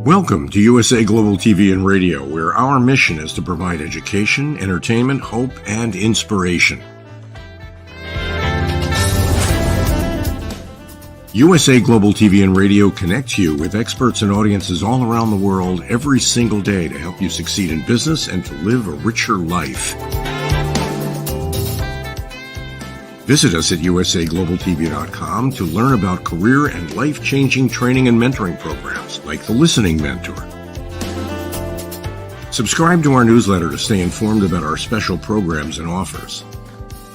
Welcome to USA Global TV and Radio, where our mission is to provide education, entertainment, hope, and inspiration. USA Global TV and Radio connects you with experts and audiences all around the world every single day to help you succeed in business and to live a richer life. Visit us at usaglobaltv.com to learn about career and life-changing training and mentoring programs like the Listening Mentor. Subscribe to our newsletter to stay informed about our special programs and offers.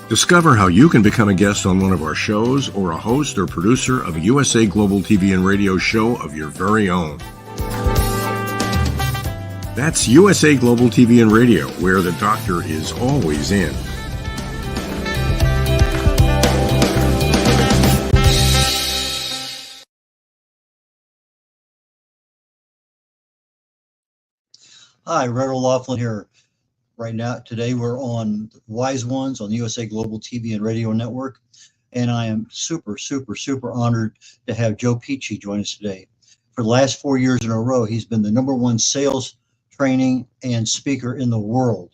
Discover how you can become a guest on one of our shows or a host or producer of a USA Global TV and Radio show of your very own. That's USA Global TV and Radio, where the doctor is always in. Hi, red.olaughlin here. Right now, today we're on Wise Ones on the USA Global TV and Radio Network, and I am super honored to have Joe Pici join us today. For the last 4 years in a row, he's been the #1 sales training and speaker in the world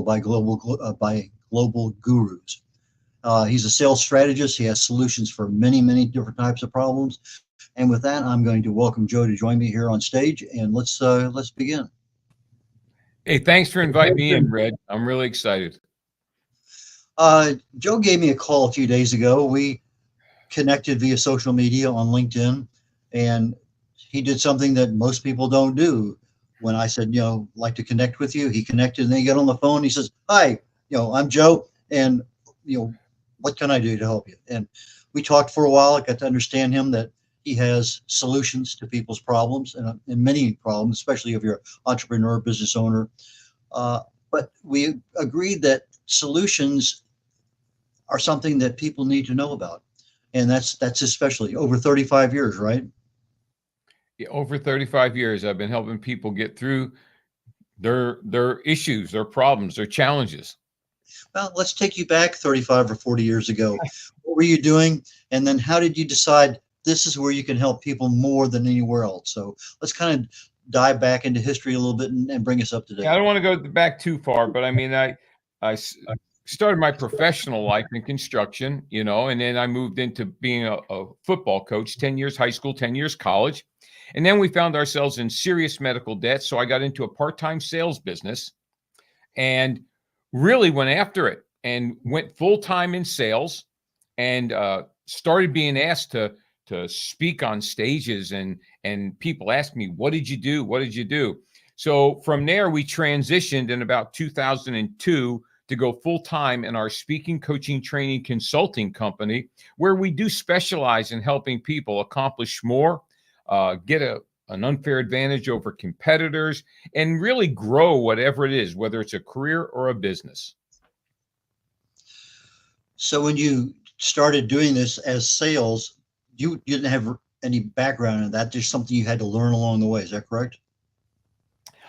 by global gurus. He's a sales strategist. He has solutions for many different types of problems. And with that, I'm going to welcome Joe to join me here on stage, and let's begin. Hey, thanks for inviting me in, Red. I'm really excited. Joe gave me a call a few days ago. We connected via social media on LinkedIn, and he did something that most people don't do. When I said, like to connect with you, he connected, and then he got on the phone. And he says, "Hi, I'm Joe, and what can I do to help you?" And we talked for a while. I got to understand him that he has solutions to people's problems and many problems, especially if you're an entrepreneur, business owner. But we agreed that solutions are something that people need to know about. And that's especially over 35 years, right? Yeah, over 35 years, I've been helping people get through their issues, their problems, their challenges. Well, let's take you back 35 or 40 years ago. What were you doing? And then how did you decide this is where you can help people more than anywhere else? So let's kind of dive back into history a little bit and bring us up to date. Yeah, I don't want to go back too far, but I mean, I started my professional life in construction, and then I moved into being a football coach, 10 years high school, 10 years college. And then we found ourselves in serious medical debt. So I got into a part-time sales business and really went after it and went full-time in sales and started being asked to speak on stages, and people ask me, what did you do? What did you do? So from there, we transitioned in about 2002 to go full-time in our speaking, coaching, training, consulting company, where we do specialize in helping people accomplish more, get an unfair advantage over competitors, and really grow whatever it is, whether it's a career or a business. So when you started doing this as sales, you didn't have any background in that. Just something you had to learn along the way. Is that correct?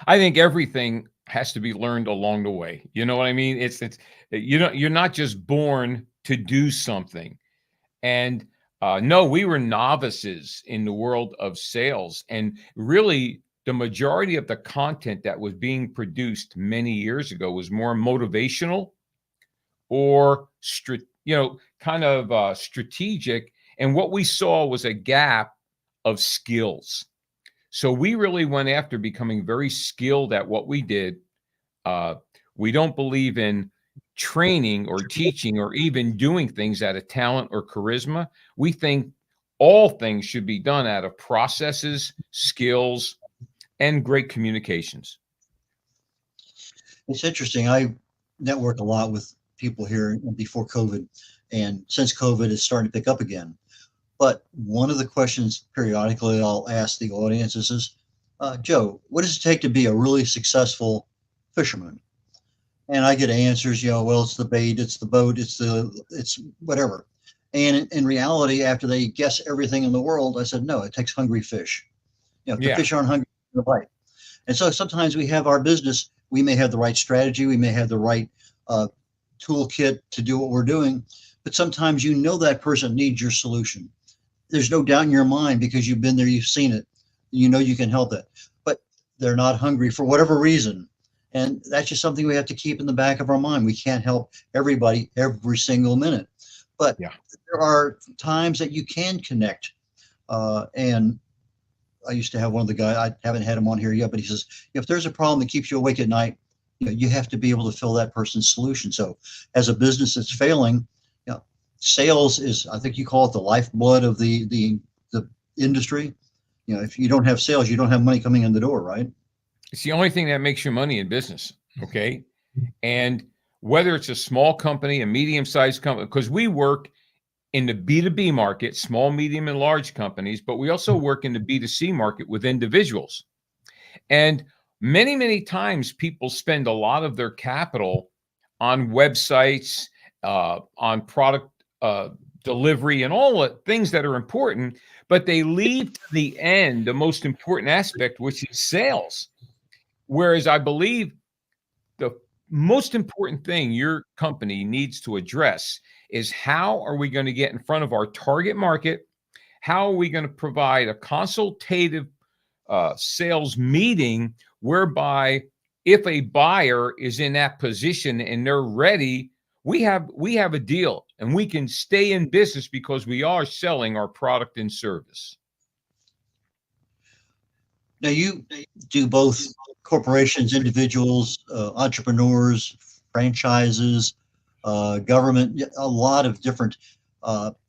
I think everything has to be learned along the way. You know what I mean? It's you're not just born to do something. And no, we were novices in the world of sales. And really, the majority of the content that was being produced many years ago was more motivational or strategic. And what we saw was a gap of skills. So we really went after becoming very skilled at what we did. We don't believe in training or teaching or even doing things out of talent or charisma. We think all things should be done out of processes, skills, and great communications. It's interesting. I network a lot with people here before COVID, and since COVID is starting to pick up again. But one of the questions periodically I'll ask the audience is, Joe, what does it take to be a really successful fisherman? And I get answers, well, it's the bait, it's the boat, it's whatever. And in reality, after they guess everything in the world, I said, no, it takes hungry fish. The fish aren't hungry to bite. And so sometimes we have our business, we may have the right strategy, we may have the right toolkit to do what we're doing, but sometimes that person needs your solution. There's no doubt in your mind because you've been there, you've seen it, you know you can help that, but they're not hungry for whatever reason. And that's just something we have to keep in the back of our mind. We can't help everybody every single minute, but Yeah. there are times that you can connect. And I used to have one of the guys, I haven't had him on here yet, but he says, if there's a problem that keeps you awake at night, you have to be able to fill that person's solution. So as a business that's failing, sales is, I think you call it the lifeblood of the industry. If you don't have sales, you don't have money coming in the door, right? It's the only thing that makes you money in business. Okay. And whether it's a small company, a medium-sized company, because we work in the B2B market, small, medium, and large companies, but we also work in the B2C market with individuals. And many, many times people spend a lot of their capital on websites, on product delivery, and all the things that are important, but they leave to the end the most important aspect, which is sales. Whereas I believe the most important thing your company needs to address is how are we going to get in front of our target market? How are we going to provide a consultative sales meeting whereby if a buyer is in that position and they're ready, we have a deal and we can stay in business because we are selling our product and service. Now you do both corporations, individuals, entrepreneurs, franchises, government, a lot of different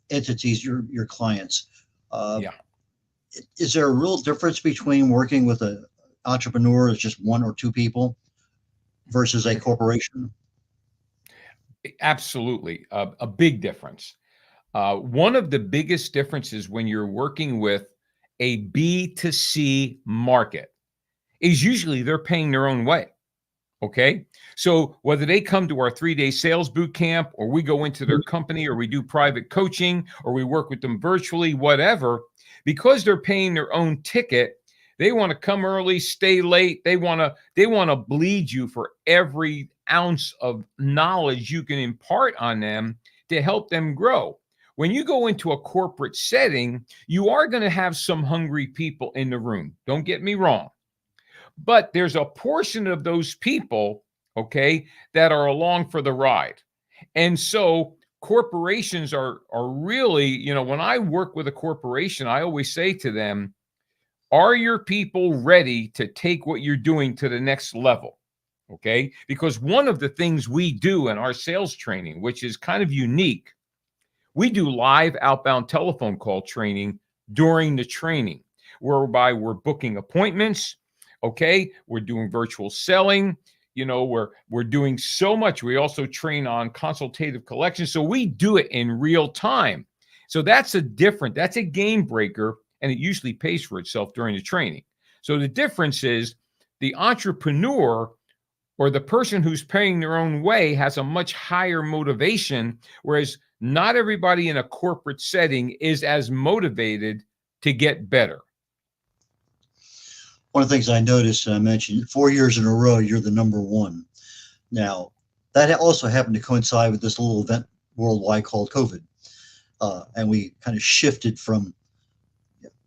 entities, your clients. Yeah. Is there a real difference between working with an entrepreneur as just one or two people versus a corporation? Absolutely. A big difference. One of the biggest differences when you're working with a B2C market is usually they're paying their own way. Okay. So whether they come to our 3-day sales boot camp or we go into their company or we do private coaching or we work with them virtually, whatever, because they're paying their own ticket, they want to come early, stay late. They want to bleed you for every ounce of knowledge you can impart on them to help them grow. When you go into a corporate setting, you are going to have some hungry people in the room. Don't get me wrong. But there's a portion of those people, okay, that are along for the ride. And so corporations are really, when I work with a corporation, I always say to them, are your people ready to take what you're doing to the next level? Okay. Because one of the things we do in our sales training, which is kind of unique, we do live outbound telephone call training during the training, whereby we're booking appointments. Okay. We're doing virtual selling. We're doing so much. We also train on consultative collection. So we do it in real time. So that's a game breaker, and it usually pays for itself during the training. So the difference is the entrepreneur or the person who's paying their own way has a much higher motivation, whereas not everybody in a corporate setting is as motivated to get better. One of the things I noticed, and I mentioned 4 years in a row, you're the number one. Now, that also happened to coincide with this little event worldwide called COVID. And we kind of shifted from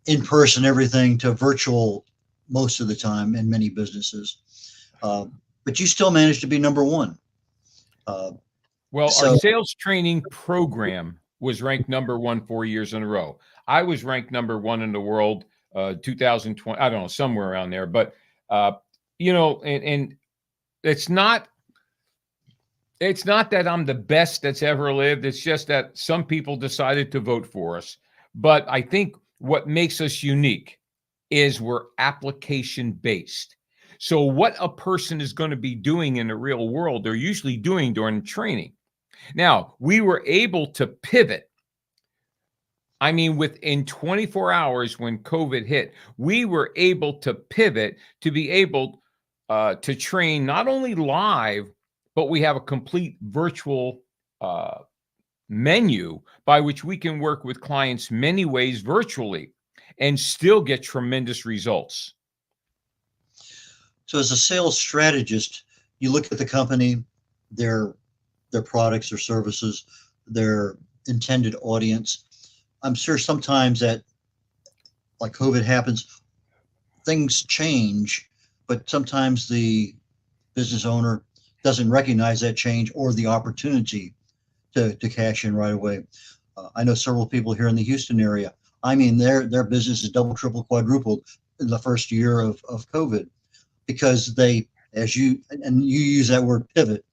in-person everything to virtual most of the time in many businesses. But you still managed to be number one. Our sales training program was ranked number one 4 years in a row. I was ranked number one in the world, 2020, I don't know, somewhere around there. But, and it's not that I'm the best that's ever lived. It's just that some people decided to vote for us. But I think what makes us unique is we're application based. So what a person is going to be doing in the real world, they're usually doing during training. Now, we were able to pivot. I mean, within 24 hours when COVID hit, we were able to pivot to be able to train not only live, but we have a complete virtual menu by which we can work with clients many ways virtually and still get tremendous results. So as a sales strategist, you look at the company, their products or services, their intended audience. I'm sure sometimes that, like COVID happens, things change, but sometimes the business owner doesn't recognize that change or the opportunity to cash in right away. I know several people here in the Houston area. I mean, their business is double, triple, quadrupled in the first year of COVID because they, as you use that word pivot,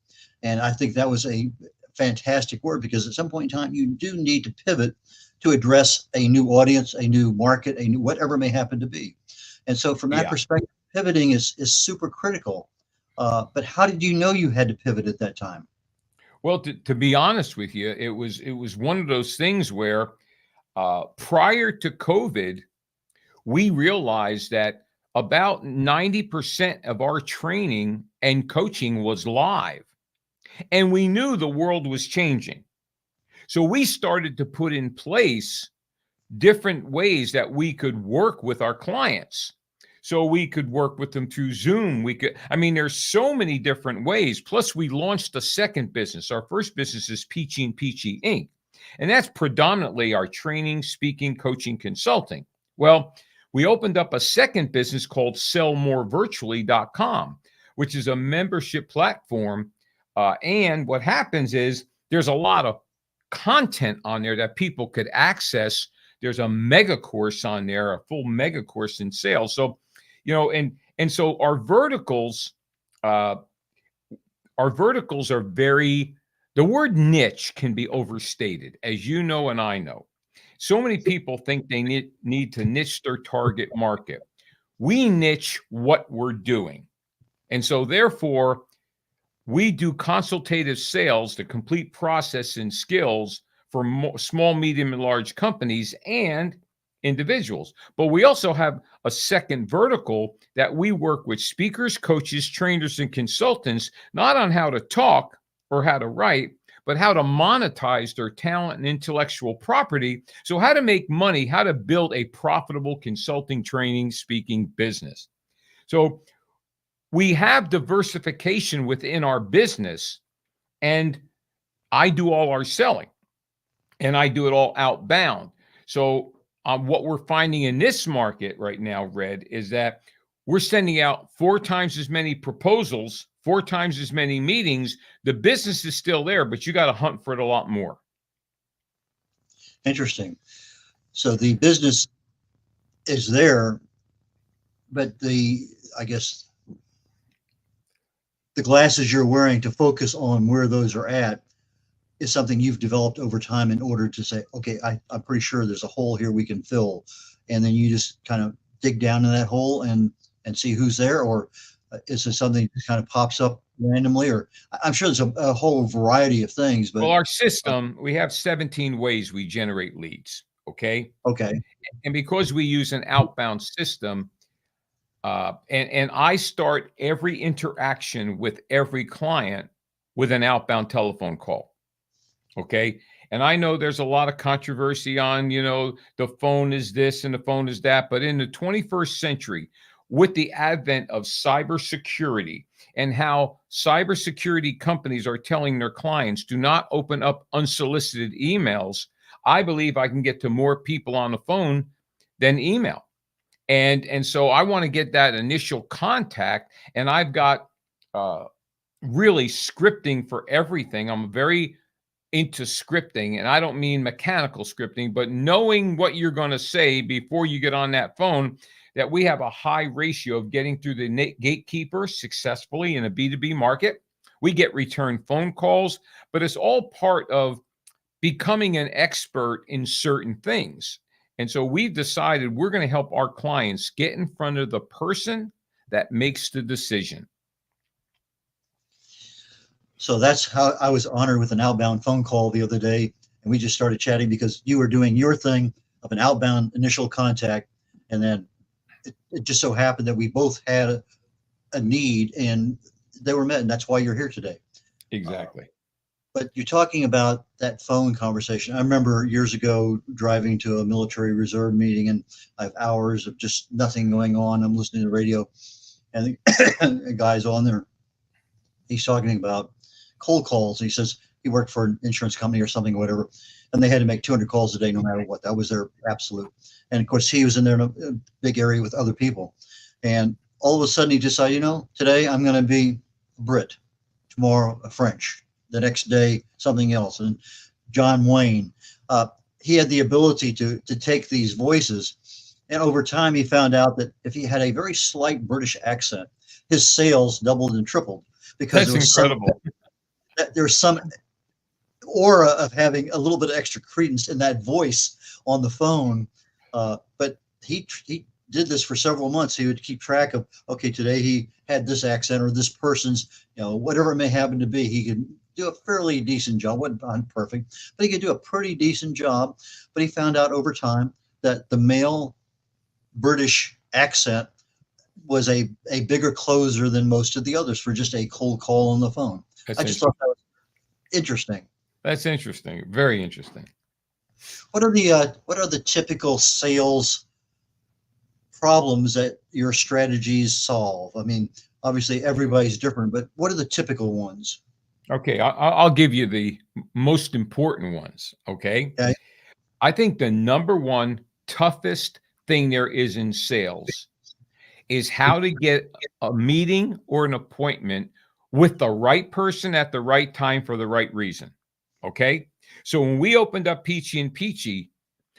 and I think that was a fantastic word because at some point in time you do need to pivot to address a new audience, a new market, a new whatever may happen to be. And so from that perspective, pivoting is super critical. But how did you know you had to pivot at that time? Well, to be honest with you, it was one of those things where prior to COVID, we realized that about 90% of our training and coaching was live. And we knew the world was changing. So we started to put in place different ways that we could work with our clients. So we could work with them through Zoom. There's so many different ways. Plus, we launched a second business. Our first business is Pici and Pici Inc. And that's predominantly our training, speaking, coaching, consulting. Well, we opened up a second business called sellmorevirtually.com, which is a membership platform. And what happens is there's a lot of content on there that people could access. There's a mega course on there, a full mega course in sales. So, and so our verticals are very, the word niche can be overstated, as you know, and I know. So many people think they need to niche their target market. We niche what we're doing. And so therefore, we do consultative sales, the complete process and skills for small, medium, and large companies and individuals. But we also have a second vertical that we work with speakers, coaches, trainers, and consultants, not on how to talk or how to write, but how to monetize their talent and intellectual property. So how to make money, how to build a profitable consulting, training, speaking business. So we have diversification within our business, and I do all our selling, and I do it all outbound. So what we're finding in this market right now, Red, is that we're sending out 4 times as many proposals, 4 times as many meetings. The business is still there, but you got to hunt for it a lot more. Interesting. So the business is there, but I guess the glasses you're wearing to focus on where those are at is something you've developed over time in order to say, okay, I'm pretty sure there's a hole here we can fill. And then you just kind of dig down in that hole and see who's there, or is it something that kind of pops up randomly? Or I'm sure there's a whole variety of things. But well, our system, we have 17 ways we generate leads. Okay. And because we use an outbound system, and I start every interaction with every client with an outbound telephone call. Okay. And I know there's a lot of controversy on, the phone is this and the phone is that. But in the 21st century, with the advent of cybersecurity and how cybersecurity companies are telling their clients, do not open up unsolicited emails, I believe I can get to more people on the phone than email. And so I want to get that initial contact, and I've got really scripting for everything. I'm very into scripting, and I don't mean mechanical scripting, but knowing what you're going to say before you get on that phone, that we have a high ratio of getting through the gatekeeper successfully in a B2B market. We get return phone calls, but it's all part of becoming an expert in certain things. And so we've decided we're going to help our clients get in front of the person that makes the decision. So that's how I was honored with an outbound phone call the other day. And we just started chatting because you were doing your thing of an outbound initial contact. And then it just so happened that we both had a need and they were met. And that's why you're here today. Exactly. But you're talking about that phone conversation. I remember years ago driving to a military reserve meeting, and I have hours of just nothing going on. I'm listening to the radio, and the guy's on there. He's talking about cold calls. He says he worked for an insurance company or something, or whatever, and they had to make 200 calls a day no matter what. That was their absolute. And of course, he was in there in a big area with other people. And all of a sudden he decided, today I'm going to be a Brit, tomorrow a French, the next day something else. And John Wayne, he had the ability to take these voices. And over time, he found out that if he had a very slight British accent, his sales doubled and tripled because That's incredible. There's some aura of having a little bit of extra credence in that voice on the phone. But he did this for several months. He would keep track of, okay, today he had this accent or this person's, whatever it may happen to be. He could do a fairly decent job. Wasn't perfect, but he could do a pretty decent job. But he found out over time that the male British accent was a bigger closer than most of the others for just a cold call on the phone. I just thought that was interesting. That's interesting. Very interesting. What are the typical sales problems that your strategies solve? I mean, obviously everybody's different, but what are the typical ones? Okay, I'll give you the most important ones. Okay. I think the number one toughest thing there is in sales is how to get a meeting or an appointment with the right person at the right time for the right reason. Okay. So when we opened up Pici and Pici,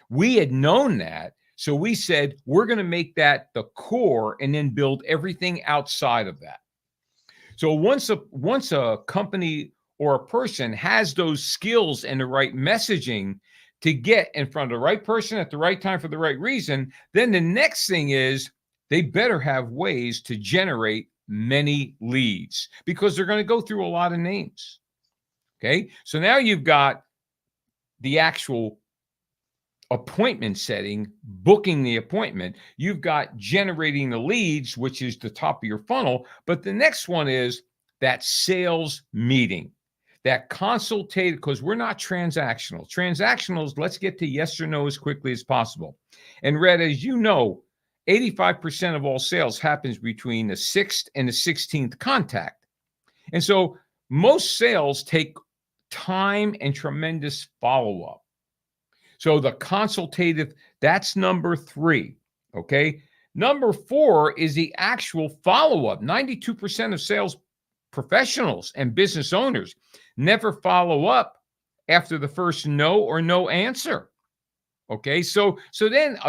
we had known that. So we said, we're going to make that the core and then build everything outside of that. So once a company or a person has those skills and the right messaging to get in front of the right person at the right time for the right reason, then the next thing is they better have ways to generate many leads because they're going to go through a lot of names. Okay. So now you've got the actual appointment setting, booking the appointment. You've got generating the leads, which is the top of your funnel. But the next one is that sales meeting, that consultative, because we're not transactional. Transactionals, let's get to yes or no as quickly as possible. And Red, as you know, 85% of all sales happens between the 6th and the 16th contact. And so most sales take time and tremendous follow-up. So the consultative, that's number 3, okay? Number 4 is the actual follow-up. 92% of sales professionals and business owners never follow up after the first no or no answer, okay? So then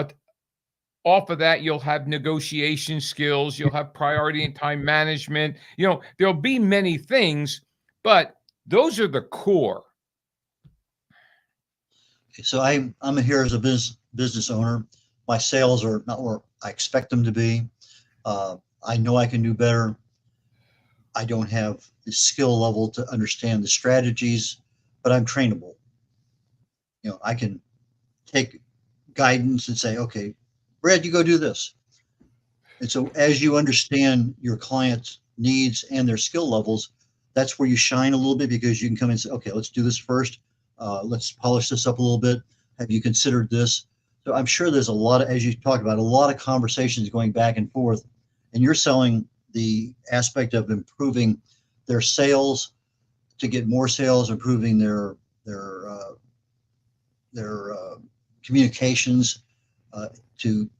off of that, you'll have negotiation skills, you'll have priority and time management. There'll be many things, but those are the core. So I'm here as a business owner. My sales are not where I expect them to be. I know I can do better. I don't have the skill level to understand the strategies, but I'm trainable. I can take guidance and say, okay, Brad, you go do this. And so as you understand your client's needs and their skill levels, that's where you shine a little bit because you can come in and say, okay, let's do this first. Let's polish this up a little bit. Have you considered this? So I'm sure there's a lot of, as you talked about, a lot of conversations going back and forth, and you're selling the aspect of improving their sales to get more sales, improving their communications to,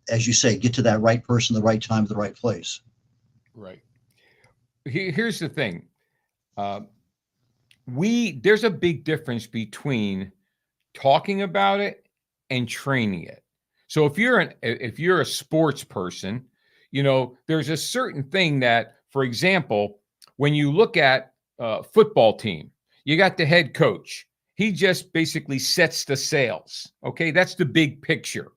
as you say, get to that right person, the right time, the right place. Right. Here's the thing. There's a big difference between talking about it and training it. So if you're a sports person, there's a certain thing that, for example, when you look at a football team, you got the head coach. He just basically sets the sales. Okay. That's the big picture.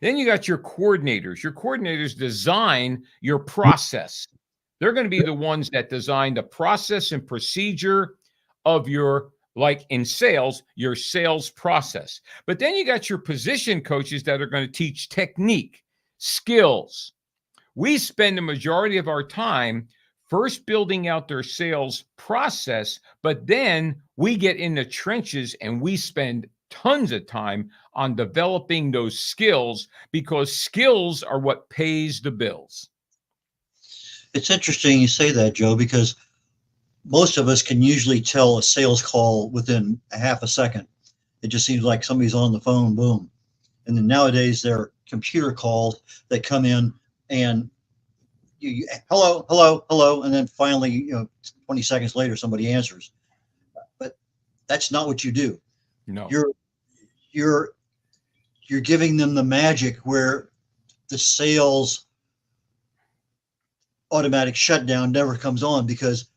Then you got your coordinators. Your coordinators design your process. They're going to be the ones that design the process and procedure of your, like in sales, your sales process. But then you got your position coaches that are going to teach technique, skills. We spend the majority of our time first building out their sales process, but then we get in the trenches and we spend tons of time on developing those skills because skills are what pays the bills. It's interesting you say that, Joe, because most of us can usually tell a sales call within a half a second. It just seems like somebody's on the phone, boom. And then nowadays there are computer calls that come in and hello, hello, hello, and then finally, 20 seconds later, somebody answers. But that's not what you do. No. You're giving them the magic where the sales automatic shutdown never comes on because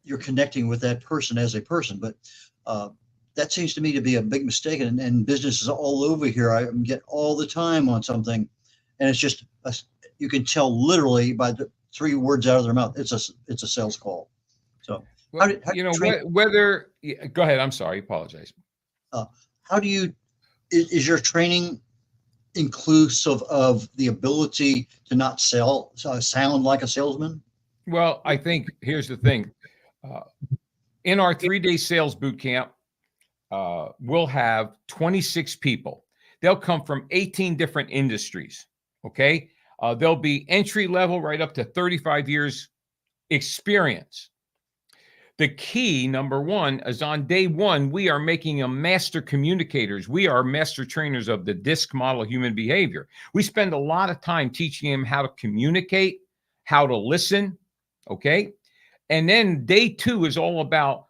you're connecting with that person as a person. But that seems to me to be a big mistake, and businesses all over here, I get all the time on something, and it's just you can tell literally by the 3 words out of their mouth, it's a sales call. So well, whether go ahead. I'm sorry. Apologize. How do you is your training inclusive of the ability to not sound like a salesman? Well, I think here's the thing. In our 3-day sales boot camp, we'll have 26 people. They'll come from 18 different industries. Okay. They'll be entry level right up to 35 years experience. The key, number one, is on day one, we are making them master communicators. We are master trainers of the DISC model of human behavior. We spend a lot of time teaching them how to communicate, how to listen. Okay. And then day 2 is all about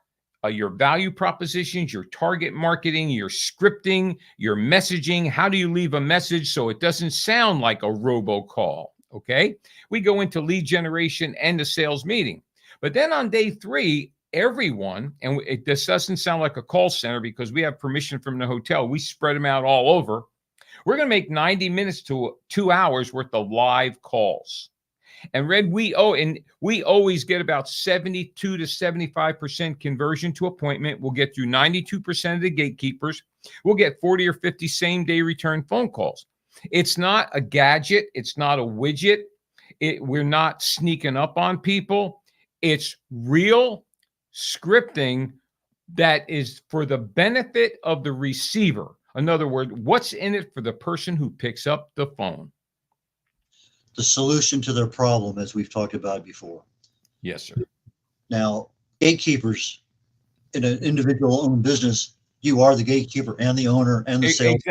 your value propositions, your target marketing, your scripting, your messaging. How do you leave a message so it doesn't sound like a robocall? Okay. We go into lead generation and the sales meeting. But then on day 3, everyone, and this doesn't sound like a call center because we have permission from the hotel. We spread them out all over. We're going to make 90 minutes to 2 hours worth of live calls. And Red, we always get about 72 to 75% conversion to appointment. We'll get through 92% of the gatekeepers. We'll get 40 or 50 same-day return phone calls. It's not a gadget. It's not a widget. We're not sneaking up on people. It's real scripting that is for the benefit of the receiver. In other words, what's in it for the person who picks up the phone? The solution to their problem, as we've talked about before. Yes, sir. Now, gatekeepers in an individual owned business, you are the gatekeeper and the owner and the sales.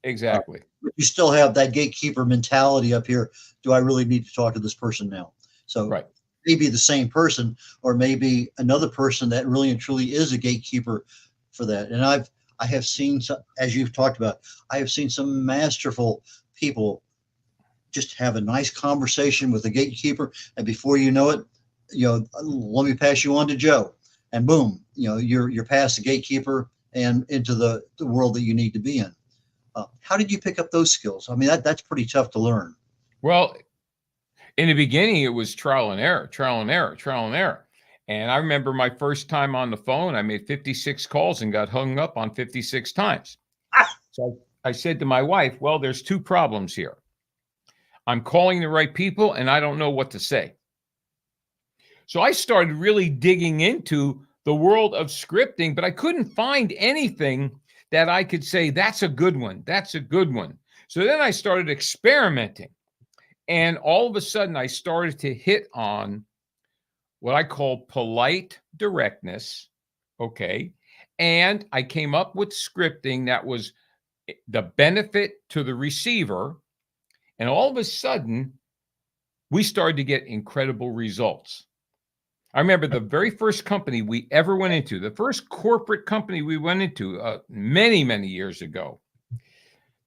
Exactly. You still have that gatekeeper mentality up here. Do I really need to talk to this person now? So right. Maybe the same person, or maybe another person that really and truly is a gatekeeper for that. And I have seen some, as you've talked about, I have seen some masterful people just have a nice conversation with the gatekeeper, and before you know it, let me pass you on to Joe, and boom, you're past the gatekeeper and into the world that you need to be in. How did you pick up those skills? I mean, that's pretty tough to learn. Well, in the beginning, it was trial and error. And I remember my first time on the phone, I made 56 calls and got hung up on 56 times. So I said to my wife, well, there's 2 problems here. I'm calling the right people and I don't know what to say. So I started really digging into the world of scripting, but I couldn't find anything that I could say, that's a good one. That's a good one. So then I started experimenting. And all of a sudden I started to hit on what I call polite directness. Okay. And I came up with scripting that was the benefit to the receiver. And all of a sudden, we started to get incredible results. I remember the very first company we ever went into, the first corporate company we went into many, many years ago.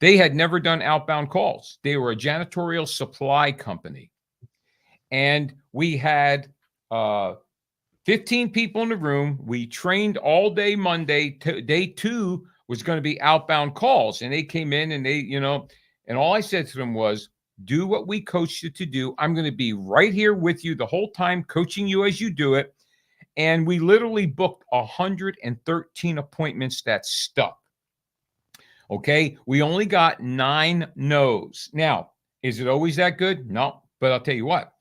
They had never done outbound calls. They were a janitorial supply company. And we had 15 people in the room. We trained all day Monday. Day 2 was going to be outbound calls. And they came in and and all I said to them was, do what we coached you to do. I'm going to be right here with you the whole time, coaching you as you do it. And we literally booked 113 appointments that stuck. Okay. We only got 9 no's. Now, is it always that good? No, but I'll tell you what,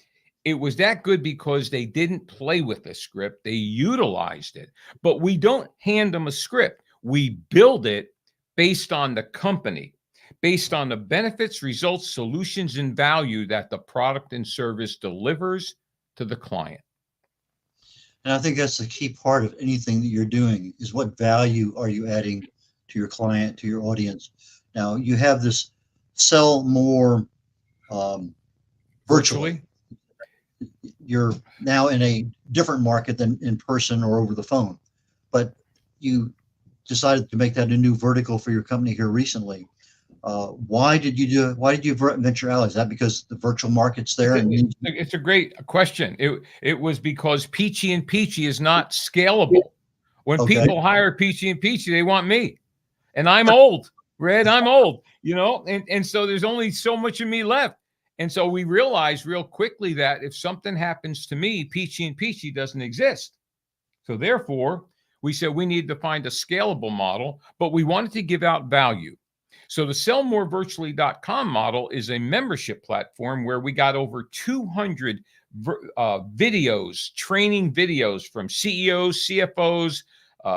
it was that good because they didn't play with the script. They utilized it, but we don't hand them a script. We build it based on the company, based on the benefits, results, solutions, and value that the product and service delivers to the client. And I think that's the key part of anything that you're doing is what value are you adding to your client, to your audience. Now you have this sell more virtually. you're now in a different market than in person or over the phone, but you decided to make that a new vertical for your company here recently. Why did you do it? Why did you venture out? Is that because the virtual market's there? It's a great question. It was because Pici and Pici is not scalable. When Okay. people hire Pici and Pici, they want me, and I'm old, Red. I'm old, and so there's only so much of me left. And so we realized real quickly that if something happens to me, Pici and Pici doesn't exist. So therefore, we said we need to find a scalable model, but we wanted to give out value. So the sellmorevirtually.com model is a membership platform where we got over 200 videos, training videos from CEOs, CFOs,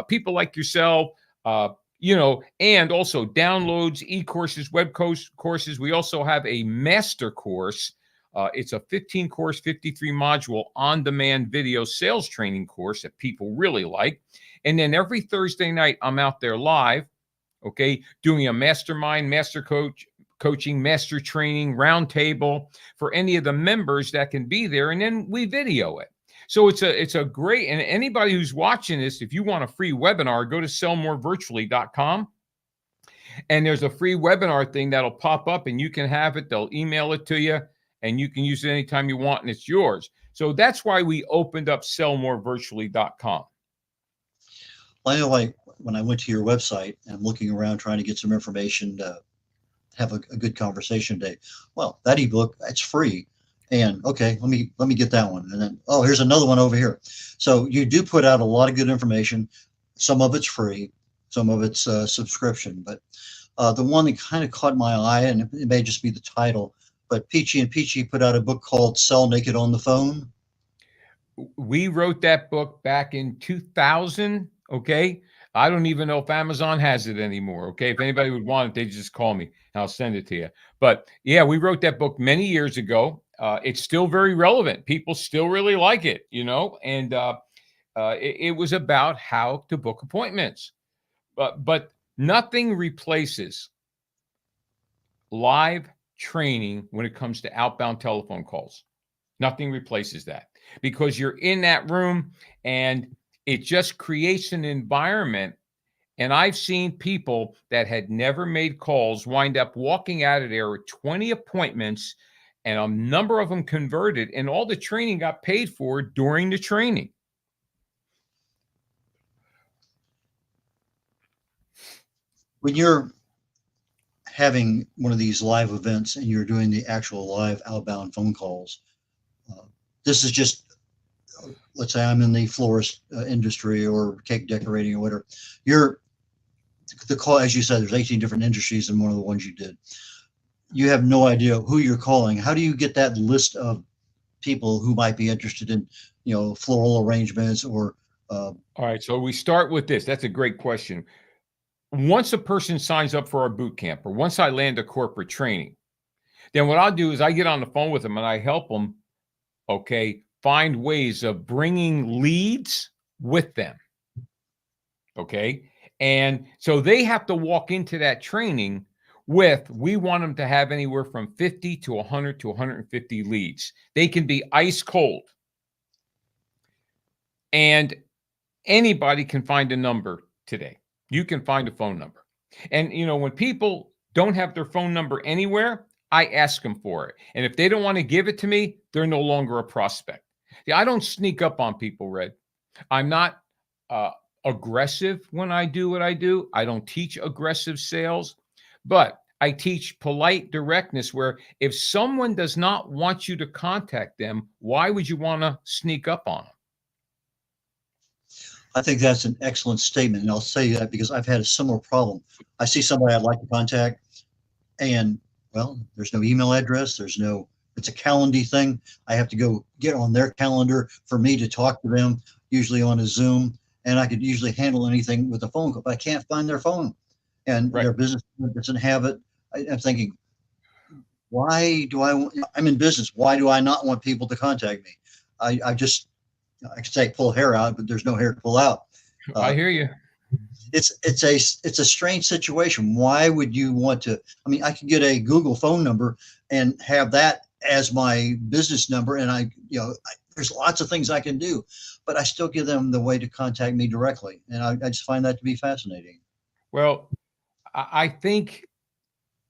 people like yourself, and also downloads, e-courses, web courses. We also have a master course. It's a 15-course, 53-module on-demand video sales training course that people really like. And then every Thursday night, I'm out there live, doing a mastermind, master coaching, master training, roundtable for any of the members that can be there. And then we video it. So it's a great, and anybody who's watching this, if you want a free webinar, go to sellmorevirtually.com. And there's a free webinar thing that'll pop up and you can have it. They'll email it to you and you can use it anytime you want and it's yours. So that's why we opened up sellmorevirtually.com. Well, I know, like when I went to your website and I'm looking around trying to get some information to have a good conversation today. Well, that ebook, it's free. And okay, let me get that one. And then, oh, here's another one over here. So you do put out a lot of good information. Some of it's free, some of it's subscription. But the one that kind of caught my eye, and it may just be the title, but Pici and Pici put out a book called Sell Naked on the Phone. We wrote that book back in 2000. Okay. I don't even know if Amazon has it anymore. Okay. If anybody would want it, they just call me and I'll send it to you. But yeah, we wrote that book many years ago. It's still very relevant. People still really like it, and it was about how to book appointments. But nothing replaces live training when it comes to outbound telephone calls. Nothing replaces that because you're in that room and it just creates an environment. And I've seen people that had never made calls wind up walking out of there with 20 appointments, and a number of them converted, and all the training got paid for during the training. When you're having one of these live events and you're doing the actual live outbound phone calls, this is just, let's say I'm in the florist industry or cake decorating or whatever. The call, as you said, there's 18 different industries in one of the ones you did. You have no idea who you're calling. How do you get that list of people who might be interested in, floral arrangements or? All right. So we start with this. That's a great question. Once a person signs up for our boot camp or once I land a corporate training, then what I'll do is I get on the phone with them and I help them, find ways of bringing leads with them. Okay. And so they have to walk into that training we want them to have anywhere from 50 to 100 to 150 leads. They can be ice cold. And anybody can find a number today. You can find a phone number. And, when people don't have their phone number anywhere, I ask them for it. And if they don't want to give it to me, they're no longer a prospect. See, I don't sneak up on people, Red. I'm not aggressive when I do what I do. I don't teach aggressive sales, but I teach polite directness where if someone does not want you to contact them, why would you want to sneak up on them? I think that's an excellent statement. And I'll say that because I've had a similar problem. I see somebody I'd like to contact and, well, there's no email address. It's a Calendly thing. I have to go get on their calendar for me to talk to them, usually on a Zoom. And I could usually handle anything with a phone call, but I can't find their phone. And Their business doesn't have it. I'm thinking, I'm in business. Why do I not want people to contact me? I could say pull hair out, but there's no hair to pull out. I hear you. It's a strange situation. Why would you want to? I mean, I could get a Google phone number and have that as my business number, and there's lots of things I can do, but I still give them the way to contact me directly, and I just find that to be fascinating. Well, I think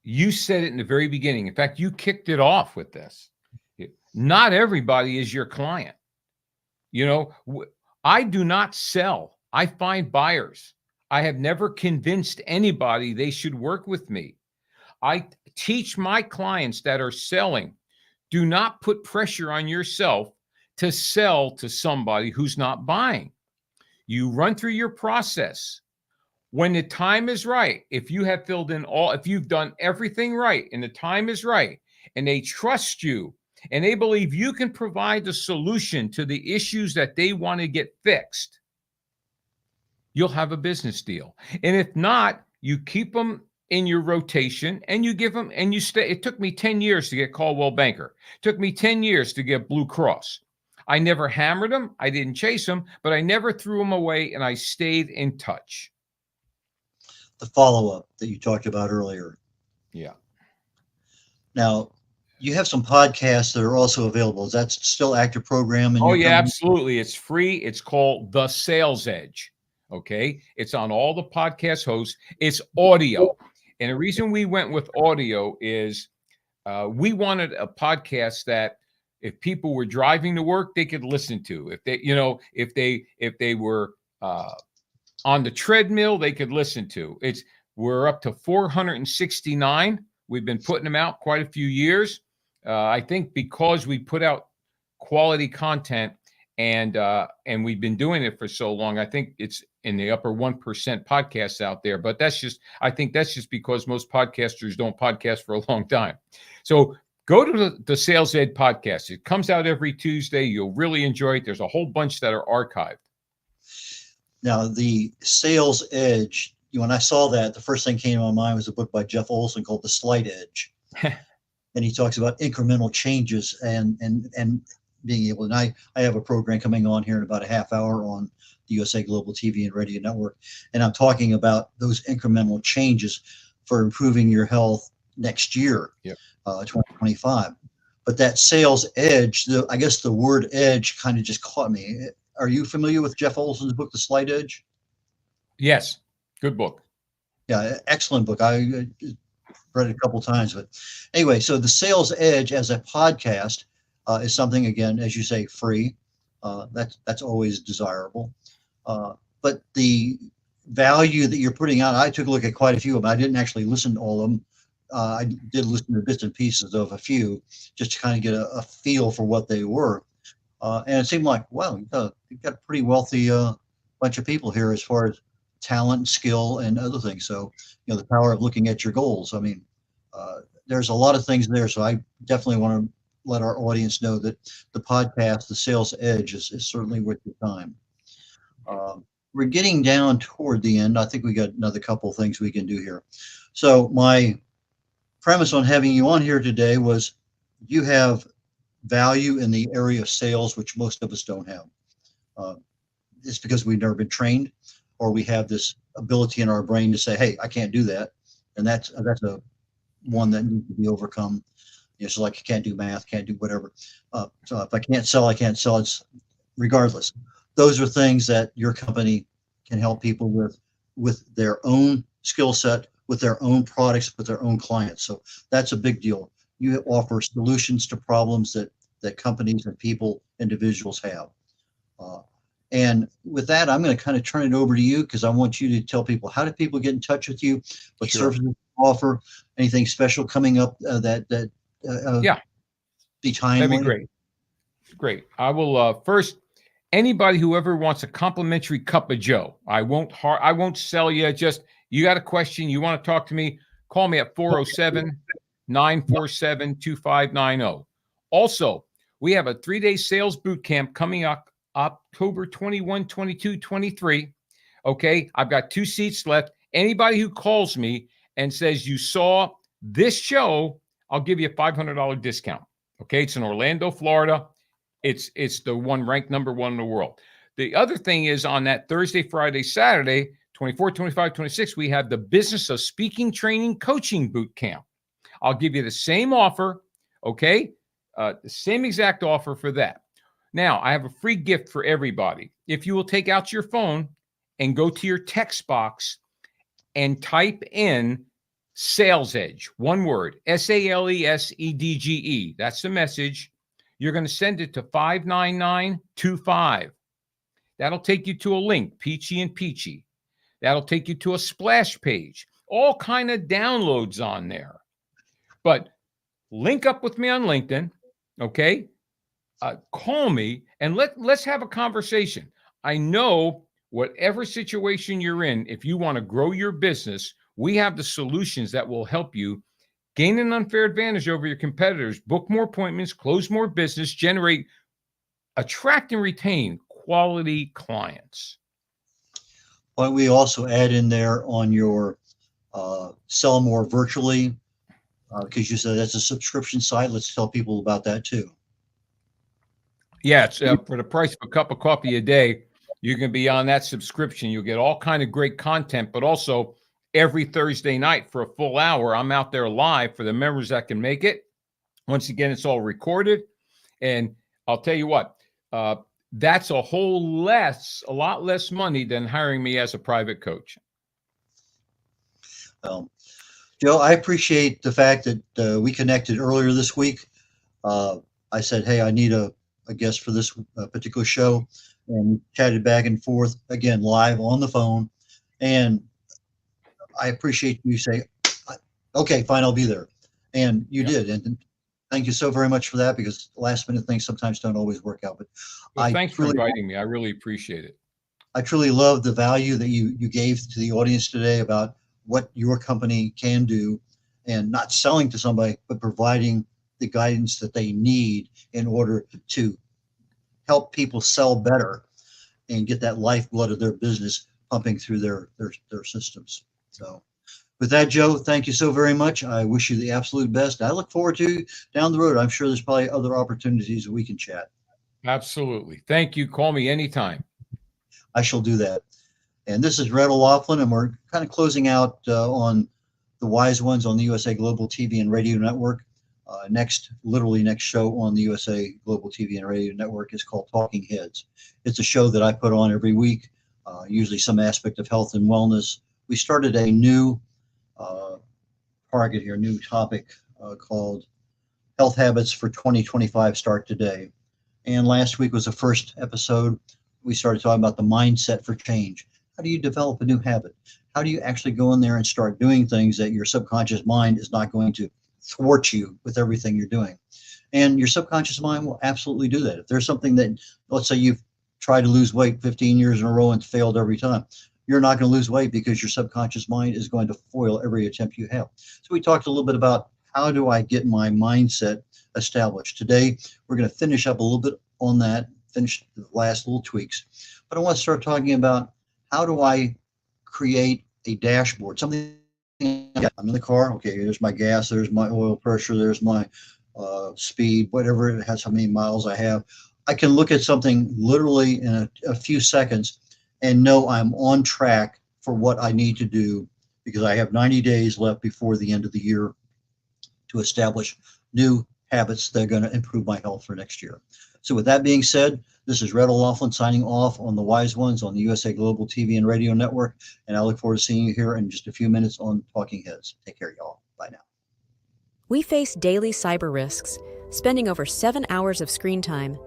you said it in the very beginning. In fact, you kicked it off with this. Not everybody is your client. I do not sell. I find buyers. I have never convinced anybody they should work with me. I teach my clients that are selling, do not put pressure on yourself to sell to somebody who's not buying. You run through your process. When the time is right, if you've done everything right and the time is right, and they trust you and they believe you can provide the solution to the issues that they want to get fixed, you'll have a business deal. And if not, you keep them in your rotation and you give them, and you stay. It took me 10 years to get Caldwell Banker. It took me 10 years to get Blue Cross. I never hammered them. I didn't chase them, but I never threw them away, and I stayed in touch. The follow-up that you talked about earlier. Yeah. Now, you have some podcasts that are also available. Is that still active program? Oh, yeah, absolutely. It's free. It's called The Sales Edge. Okay. It's on all the podcast hosts. It's audio. And the reason we went with audio is we wanted a podcast that if people were driving to work, they could listen to. If they were on the treadmill, they could listen to. We're up to 469. We've been putting them out quite a few years. I think because we put out quality content and we've been doing it for so long, I think it's in the upper 1% podcasts out there. But I think that's just because most podcasters don't podcast for a long time. So go to the Sales Ed podcast. It comes out every Tuesday. You'll really enjoy it. There's a whole bunch that are archived. Now, the Sales Edge, when I saw that, the first thing came to my mind was a book by Jeff Olson called The Slight Edge. And he talks about incremental changes and being able, and I have a program coming on here in about a half hour on the USA Global TV and Radio Network. And I'm talking about those incremental changes for improving your health next year, 2025. But that Sales Edge, I guess the word edge kind of just caught me. Are you familiar with Jeff Olson's book, The Slight Edge? Yes. Good book. Yeah, excellent book. I read it a couple of times. But anyway, so the Sales Edge as a podcast is something, again, as you say, free. That's always desirable. But the value that you're putting out, I took a look at quite a few of them. I didn't actually listen to all of them. I did listen to bits and pieces of a few just to kind of get a feel for what they were. And it seemed like, wow, you've got a pretty wealthy bunch of people here as far as talent, skill, and other things. So, the power of looking at your goals. I mean, there's a lot of things there. So I definitely want to let our audience know that the podcast, The Sales Edge, is certainly worth your time. We're getting down toward the end. I think we got another couple of things we can do here. So my premise on having you on here today was you have value in the area of sales, which most of us don't have. It's because we've never been trained, or we have this ability in our brain to say, hey, I can't do that. And that's a one that needs to be overcome. It's like you can't do math, can't do whatever. So if I can't sell, I can't sell. It's regardless. Those are things that your company can help people with their own skill set, with their own products, with their own clients. So that's a big deal. You offer solutions to problems that companies and people, individuals have. And with that, I'm going to kind of turn it over to you because I want you to tell people, how do people get in touch with you? What services you offer? Anything special coming up be timely? That'd be great. Great. I will first, anybody who ever wants a complimentary cup of Joe, I won't sell you. Just, you got a question, you want to talk to me, call me at 407-947-2590. Also, we have a 3-day sales boot camp coming up October 21, 22, 23. Okay. I've got 2 seats left. Anybody who calls me and says you saw this show, I'll give you a $500 discount. Okay. It's in Orlando, Florida. It's the one ranked number 1 in the world. The other thing is on that Thursday, Friday, Saturday, 24, 25, 26, we have the Business of Speaking Training Coaching Boot Camp. I'll give you the same offer. Okay. The same exact offer for that. Now, I have a free gift for everybody. If you will take out your phone and go to your text box and type in Sales Edge, one word, SALESEDGE. That's the message. You're going to send it to 59925. That'll take you to a link, Pici and Pici. That'll take you to a splash page. All kind of downloads on there. But link up with me on LinkedIn, okay? Call me and let's have a conversation. I know whatever situation you're in, if you want to grow your business, we have the solutions that will help you gain an unfair advantage over your competitors, book more appointments, close more business, attract and retain quality clients. Why don't we also add in there on your sell more virtually, because you said that's a subscription site. Let's tell people about that too. Yeah, it's for the price of a cup of coffee a day. You can be on that subscription. You'll get all kind of great content, but also every Thursday night for a full hour, I'm out there live for the members that can make it. Once again, it's all recorded. And I'll tell you what, that's a lot less money than hiring me as a private coach. Joe, I appreciate the fact that we connected earlier this week. I said, hey, I need a guest for this particular show, and we chatted back and forth again live on the phone. And I appreciate you say, okay, fine, I'll be there. And you did. And thank you so very much for that, because last minute things sometimes don't always work out. But thanks for inviting me. I really appreciate it. I truly love the value that you gave to the audience today about what your company can do, and not selling to somebody, but providing the guidance that they need in order to help people sell better and get that lifeblood of their business pumping through their systems. So with that, Joe, thank you so very much. I wish you the absolute best. I look forward to down the road. I'm sure there's probably other opportunities we can chat. Absolutely. Thank you. Call me anytime. I shall do that. And this is red.olaughlin, and we're kind of closing out on the Wise Ones on the USA Global TV and Radio Network. Next show on the USA Global TV and Radio Network is called Talking Heads. It's a show that I put on every week, usually some aspect of health and wellness. We started a new new topic called Health Habits for 2025 Start Today. And last week was the first episode. We started talking about the mindset for change. How do you develop a new habit? How do you actually go in there and start doing things that your subconscious mind is not going to thwart you with everything you're doing? And your subconscious mind will absolutely do that. If there's something that, let's say you've tried to lose weight 15 years in a row and failed every time, you're not going to lose weight, because your subconscious mind is going to foil every attempt you have. So we talked a little bit about how do I get my mindset established. Today, we're going to finish up a little bit on that, finish the last little tweaks. But I want to start talking about, how do I create a dashboard? Something, I'm in the car, okay, there's my gas, there's my oil pressure, there's my speed, whatever it has, how many miles I have. I can look at something literally in a few seconds and know I'm on track for what I need to do, because I have 90 days left before the end of the year to establish new habits that are going to improve my health for next year. So with that being said, this is red.olaughlin signing off on the Wise Ones on the USA Global TV and Radio Network. And I look forward to seeing you here in just a few minutes on Talking Heads. Take care, y'all. Bye now. We face daily cyber risks, spending over 7 hours of screen time,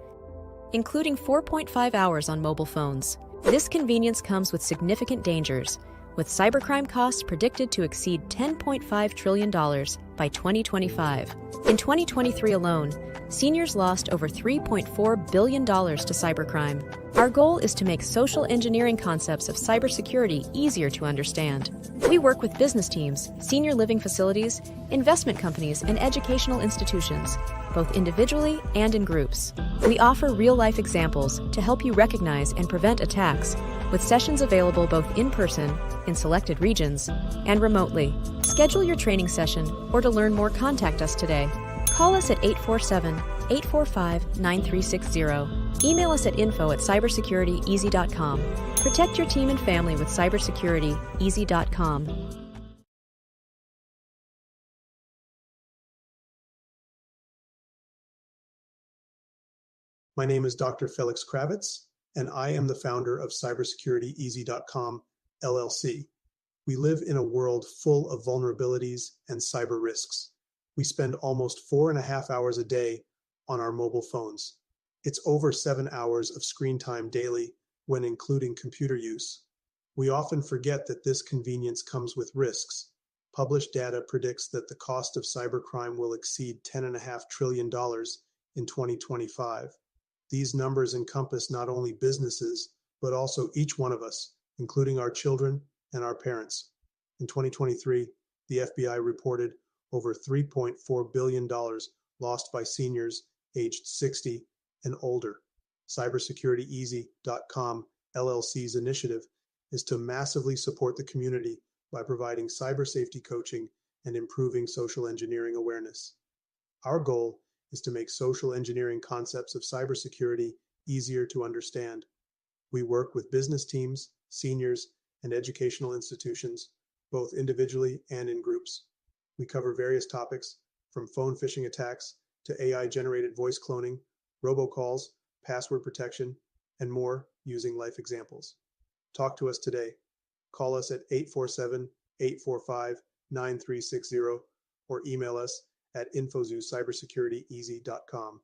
including 4.5 hours on mobile phones. This convenience comes with significant dangers, with cybercrime costs predicted to exceed $10.5 trillion by 2025. In 2023 alone, seniors lost over $3.4 billion to cybercrime. Our goal is to make social engineering concepts of cybersecurity easier to understand. We work with business teams, senior living facilities, investment companies, and educational institutions, both individually and in groups. We offer real-life examples to help you recognize and prevent attacks, with sessions available both in person, in selected regions, and remotely. Schedule your training session, or to learn more, contact us today. Call us at 847-845-9360. Email us at info@cybersecurityeasy.com. Protect your team and family with cybersecurityeasy.com. My name is Dr. Felix Kravitz, and I am the founder of cybersecurityeasy.com, LLC. We live in a world full of vulnerabilities and cyber risks. We spend almost 4.5 hours a day on our mobile phones. It's over 7 hours of screen time daily when including computer use. We often forget that this convenience comes with risks. Published data predicts that the cost of cybercrime will exceed $10.5 trillion in 2025. These numbers encompass not only businesses, but also each one of us, including our children and our parents. In 2023, the FBI reported over $3.4 billion lost by seniors aged 60 and older. Cybersecurityeasy.com LLC's initiative is to massively support the community by providing cyber safety coaching and improving social engineering awareness. Our goal is to make social engineering concepts of cybersecurity easier to understand. We work with business teams, seniors, and educational institutions, both individually and in groups. We cover various topics from phone phishing attacks to AI-generated voice cloning, robocalls, password protection, and more using life examples. Talk to us today. Call us at 847-845-9360 or email us at info@cybersecurityeasy.com.